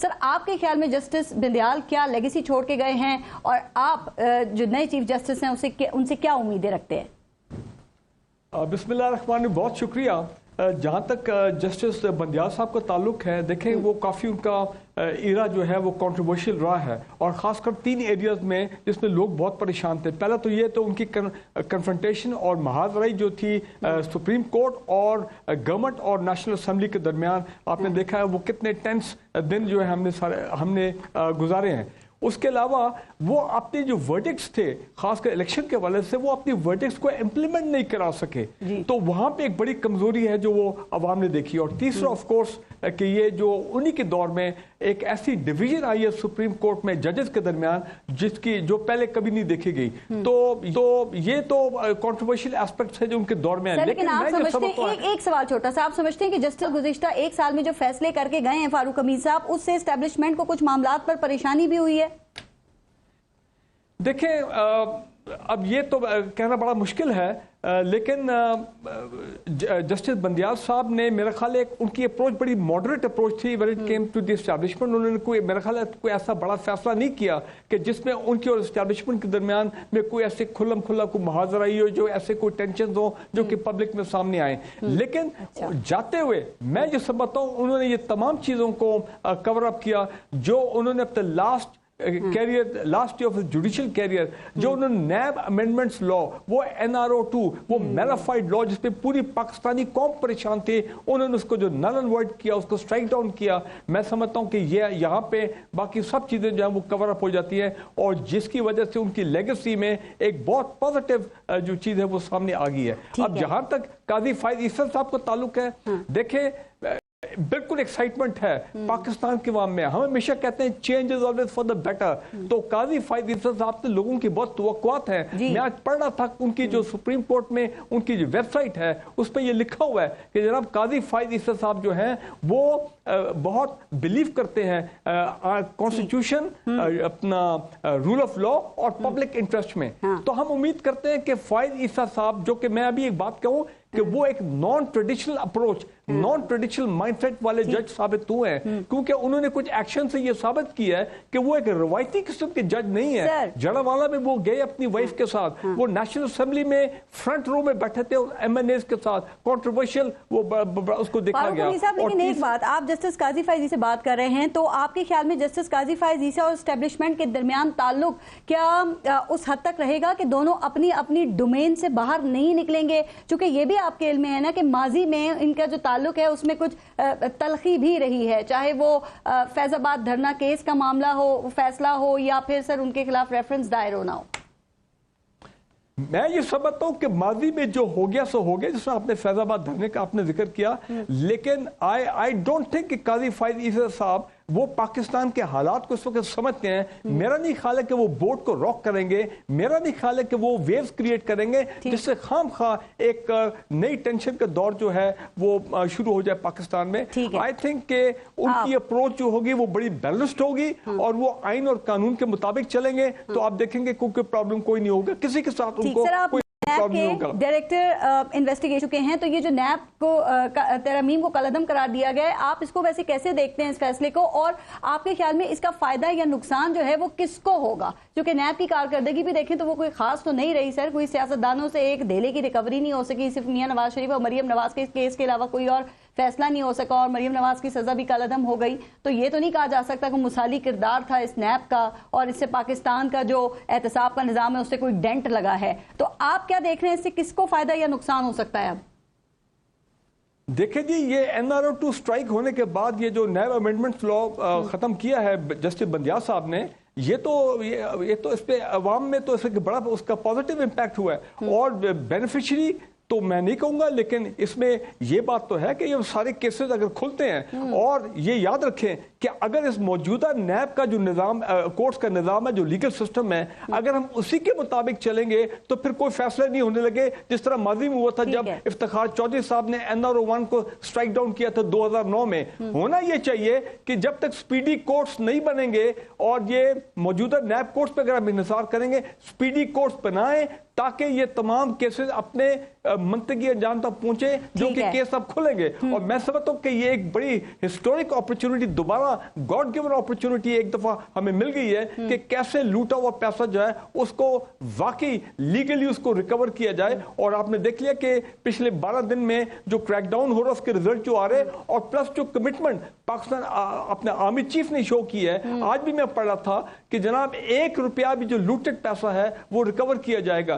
سر آپ کے خیال میں جسٹس بندیال کیا لیگیسی چھوڑ کے گئے ہیں اور آپ جو نئے چیف جسٹس ہیں ان سے کیا امیدیں رکھتے ہیں؟ بسم اللہ الرحمن الرحیم، بہت شکریہ۔ جہاں تک جسٹس بندیال صاحب کا تعلق ہے، دیکھیں وہ کافی ان کا ایرا جو ہے وہ کنٹروورشل رہا ہے، اور خاص کر 3 ایریاز میں جس میں لوگ بہت پریشان تھے۔ پہلا تو یہ تو ان کی کنفرنٹیشن اور محاذ رائی جو تھی سپریم کورٹ اور گورنمنٹ اور نیشنل اسمبلی کے درمیان، آپ نے دیکھا ہے وہ کتنے ٹینس دن جو ہے ہم نے گزارے ہیں۔ اس کے علاوہ وہ اپنے جو ورڈکٹس تھے خاص کر الیکشن کے حوالے سے، وہ اپنی ورڈکٹس کو امپلیمنٹ نہیں کرا سکے، تو وہاں پہ ایک بڑی کمزوری ہے جو وہ عوام نے دیکھی۔ اور تیسرا آف کورس کہ یہ جو انہی کے دور میں ایک ایسی ڈویژن آئی ہے سپریم کورٹ میں ججز کے درمیان جس کی جو پہلے کبھی نہیں دیکھی گئی، تو یہ تو کنٹروورشل ایسپیکٹس ہے جو ان کے دور میں ہیں۔ لیکن آپ سمجھتے ہیں، ایک سوال چھوٹا سا، آپ سمجھتے ہیں کہ جسٹس گزشتہ 1 سال میں جو فیصلے کر کے گئے ہیں فاروق حمید صاحب، اس سے اسٹیبلشمنٹ کو کچھ معاملات پر پریشانی بھی ہوئی ہے؟ دیکھیں اب یہ تو کہنا بڑا مشکل ہے، لیکن جسٹس بندیال صاحب نے میرا خیال ہے ان کی اپروچ بڑی ماڈریٹ اپروچ تھی when it came to the establishment۔ انہوں نے میرا خیال ہے کوئی ایسا بڑا فیصلہ نہیں کیا کہ جس میں ان کی اور اسٹیبلشمنٹ کے درمیان میں کوئی ایسے کھلم کھلا کوئی محاذ رائی ہو، جو ایسے کوئی ٹینشنز ہوں جو کہ پبلک میں سامنے آئیں۔ لیکن جاتے ہوئے میں جو سمجھتا ہوں انہوں نے یہ تمام چیزوں کو کور اپ کیا جو انہوں نے اپنے لاسٹ آف جوڈیشل کیریئر، جو انہوں نے نیب امینڈمنٹس لا، وہ NRO2، وہ میلافائڈ لا جس پہ پوری پاکستانی قوم پریشان تھی، انہوں نے اس کو جو نل اینڈ وائڈ کیا، اس کو سٹرائک ڈاؤن کیا۔ میں سمجھتا ہوں کہ یہ یہاں پہ باقی سب چیزیں جو ہیں وہ کور اپ ہو جاتی ہیں، اور جس کی وجہ سے ان کی لیگیسی میں ایک بہت پازیٹیو جو چیز ہے وہ سامنے آ گئی ہے۔ اب جہاں تک قاضی فائز عیسیٰ صاحب کا تعلق ہے، دیکھیں بالکل ایکسائٹمنٹ ہے پاکستان کے عوام میں۔ ہم ہمیشہ کہتے ہیں change is always for the better, تو قاضی فائز عیسیٰ صاحب سے لوگوں کی بہت توقعات ہیں۔ میں آج پڑھ رہا تھا ان کی جو سپریم کورٹ میں ان کی جو ویب سائٹ ہے اس پہ یہ لکھا ہوا ہے کہ جناب قاضی فائز عیسیٰ صاحب جو ہیں وہ بہت بلیو کرتے ہیں کانسٹیٹیوشن، اپنا رول آف لا اور پبلک انٹرسٹ میں۔ تو ہم امید کرتے ہیں کہ فائز عیسیٰ صاحب، جو کہ میں ابھی ایک بات کہوں کہ وہ ایک non traditional approach, non traditional mindset والے جج ثابت ہوئے ہیں، کیونکہ انہوں نے کچھ ایکشن سے یہ ثابت کیا ہے کہ وہ ایک روایتی قسم کے جج نہیں ہے۔ جڑاوالا میں وہ گئے اپنی وائف کے ساتھ، وہ نیشنل اسمبلی میں فرنٹ رو میں بیٹھے تھے MNAs کے ساتھ، کنٹروورشل وہ اس کو دیکھا گیا۔ لیکن ایک بات، آپ جسٹس قاضی فائز سے بات کر رہے ہیں، تو آپ کے خیال میں جسٹس قاضی فائز عیسیٰ اور اسٹیبلشمنٹ کے درمیان تعلق کیا اس حد تک رہے گا کہ دونوں اپنی اپنی ڈومین سے باہر نہیں نکلیں گے؟ چونکہ یہ بھی آپ کے علم میں ہے نا کہ ماضی میں ان کا جو تعلق ہے اس میں کچھ تلخی بھی رہی ہے، چاہے وہ فیض آباد دھرنا کیس کا معاملہ ہو، فیصلہ ہو، یا پھر سر ان کے خلاف ریفرنس دائر ہونا ہو۔ میں یہ سمجھتا ہوں کہ ماضی میں جو ہو گیا سو ہو گیا، جس میں آپ نے فیض آباد دھرنے کا آپ نے ذکر کیا، لیکن آئی ڈونٹ تھنک کہ قاضی فائز عیسیٰ صاحب وہ پاکستان کے حالات کو اس وقت سمجھتے ہیں۔ میرا نہیں خیال ہے کہ وہ بورڈ کو راک کریں گے، میرا نہیں خیال ہے کہ وہ ویوز کریٹ کریں گے جس سے خام خواہ ایک نئی ٹینشن کا دور جو ہے وہ شروع ہو جائے پاکستان میں۔ آئی تھنک کہ ان کی اپروچ جو ہوگی وہ بڑی بیلنسڈ ہوگی، اور وہ آئین اور قانون کے مطابق چلیں گے، تو آپ دیکھیں گے کوئی پرابلم کوئی نہیں ہوگا کسی کے ساتھ، ان کو کوئی نیب کے ڈائریکٹر انویسٹیگیشن چکے ہیں، تو یہ جو نیب کو ترمیم کو کالعدم قرار دیا گیا ہے، آپ اس کو ویسے کیسے دیکھتے ہیں اس فیصلے کو، اور آپ کے خیال میں اس کا فائدہ یا نقصان جو ہے وہ کس کو ہوگا؟ کیونکہ نیب کی کارکردگی بھی دیکھیں تو وہ کوئی خاص تو نہیں رہی سر، کوئی سیاستدانوں سے ایک دھیلے کی ریکوری نہیں ہو سکی، صرف میاں نواز شریف اور مریم نواز کے کیس کے علاوہ کوئی اور فیصلہ نہیں ہو سکا، اور مریم نواز کی سزا بھی کالعدم ہو گئی، تو یہ تو نہیں کہا جا سکتا کہ مثالی کردار تھا اس نیب کا، اور اس سے پاکستان کا جو احتساب کا نظام ہے اس سے کوئی ڈینٹ لگا ہے۔ تو آپ کیا دیکھ رہے ہیں، اس سے کس کو فائدہ یا نقصان ہو سکتا ہے؟ اب دیکھیں جی، یہ NRO2 سٹرائک ہونے کے بعد یہ جو نیب امینڈمنٹ لا ختم کیا ہے جسٹس بندیال صاحب نے، یہ تو اس پہ عوام میں تو اس کا بڑا اس کا پازیٹیو امپیکٹ ہوا ہے، اور بینیفیشری تو میں نہیں کہوں گا، لیکن اس میں یہ بات تو ہے کہ یہ سارے کیسز اگر کھلتے ہیں، اور یہ یاد رکھیں کہ اگر اس موجودہ نیب کا جو نظام، کورٹس کا نظام ہے، جو لیگل سسٹم ہے، اگر ہم اسی کے مطابق چلیں گے تو پھر کوئی فیصلہ نہیں ہونے لگے، جس طرح ماضی میں ہوا تھا جب افتخار چودھری صاحب نے NRO1 کو سٹرائک ڈاؤن کیا تھا 2009 میں۔ ہونا یہ چاہیے کہ جب تک سپیڈی کورٹس نہیں بنیں گے، اور یہ موجودہ نیب کورٹس پہ اگر ہم انحصار کریں گے، سپیڈی کورٹس بنائیں تاکہ یہ تمام کیسز اپنے منطقی انجام تک پہنچے جو کہ کیس اب کھلیں گے. اور میں سمجھتا ہوں کہ یہ ایک بڑی ہسٹورک اپرچونٹی دوبارہ گاڈ گیون اپرچونٹی ایک دفعہ ہمیں مل گئی ہے کہ کیسے لوٹا ہوا پیسہ جو ہے اس کو واقعی لیگلی اس کو ریکور کیا جائے. اور آپ نے دیکھ لیا کہ پچھلے 12 دن میں جو کریک ڈاؤن ہو رہا اس کے ریزلٹ جو آ رہے اور پلس جو کمٹمنٹ پاکستان اپنے آرمی چیف نے شو کی ہے. آج بھی میں پڑھ رہا تھا کہ جناب 1 روپیہ بھی جو لوٹڈ پیسہ ہے وہ ریکور کیا جائے گا.